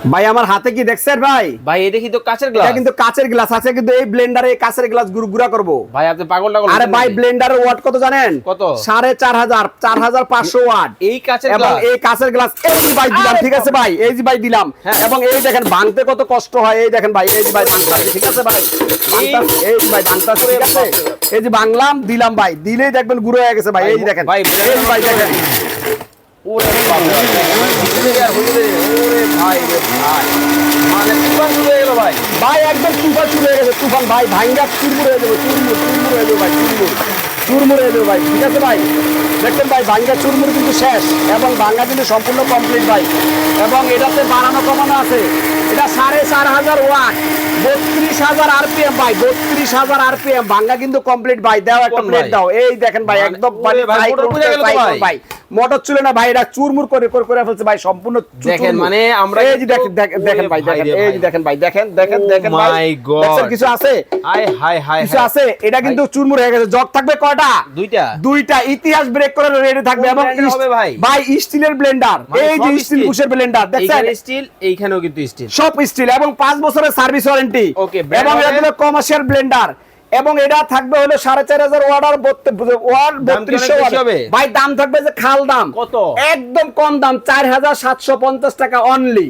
ভাই আমার হাতে কি দেখছেন ভাই? ভাই এটা কি তো কাচের গ্লাস? এটা কিন্তু কাচের গ্লাস আছে, কিন্তু এই ব্লেন্ডারে এই কাচের গ্লাস গুড়া করব। ভাই আপনি পাগল টাগল? আরে ভাই ব্লেন্ডারের ওয়াট কত জানেন? কত? 4500 4500 ওয়াট এই কাচের এবং গ্লাস? এই কাচের গ্লাস এই যে ভাই দিলাম, ঠিক আছে ভাই, এই যে ভাই দিলাম। হ্যাঁ। এবং এই দেখেন ভাঙতে কত কষ্ট হয়, এই দেখেন ভাই, এই যে ভাই ভাঙতে, ঠিক আছে ভাই, এই যে ভাই ভাঙতে, ঠিক আছে, এই যে ভাঙলাম দিলাম ভাই, দিলেই দেখবেন গুঁড়ো হয়ে গেছে ভাই, এই যে দেখেন ভাই, এই যে ভাই দেখেন। ওরে বাবা, ওরে ভাই রে ভাই, মানে তুফান শুরু হয়ে গেল ভাই। ভাই একদম তুফান শুরু হয়ে গেছে, তুফান ভাই, ভাঙ্গা চুরমুর হয়ে যাবে, চুরমুর হয়ে যাবে ভাই, চুরমুর হয়ে যাবে ভাই, ঠিক আছে ভাই। দেখেন ভাই ভাঙ্গা চুরমুর কিন্তু শেষ, এবং ভাঙ্গা কিন্তু সম্পূর্ণ কমপ্লিট ভাই। এবং এটাতে বাড়ানো কমানো আছে, এটা 4500 ওয়াট, 32000 আরপিএম ভাই, 32000 আরপিএম, ভাঙ্গা কিন্তু কমপ্লিট ভাই। দাও একটা প্লেট দাও, এই দেখেন ভাই একদম ওরে ভাই, মোটর পুড়ে গেল তো ভাই। মোটর ছিল না ভাই, এটা চুরমুর করে ফেলছে ভাই, সম্পূর্ণ দেখেন মানে আমরা এই যে দেখেন ভাই, দেখেন এই যে দেখেন ভাই, দেখেন ভাই, মাই গড, দেখছেন কিছু আছে? হাই হাই হাই, কিছু আছে? এটা কিন্তু চুরমুর হয়ে গেছে। জগ থাকবে কয়টা? দুইটা। ইতিহাস ব্রেক করে রেডি থাকবে। এবং ভাই স্টিলের ব্লেন্ডার, এই যে স্টিল বুশের ব্লেন্ডার দেখছেন, স্টিল, এইখানেও কিন্তু স্টিল, সব স্টিল, এবং 5 বছরের সার্ভিস ওয়ারেন্টি। ওকে, এবং এটা কমার্শিয়াল ব্লেন্ডার, এবং এটা থাকবে হলো 4500 ওয়াট আর 3200 ওয়াট ভাই। দাম থাকবে যে খাল দাম, কত? একদম কম দাম, 4750 টাকা অনলি।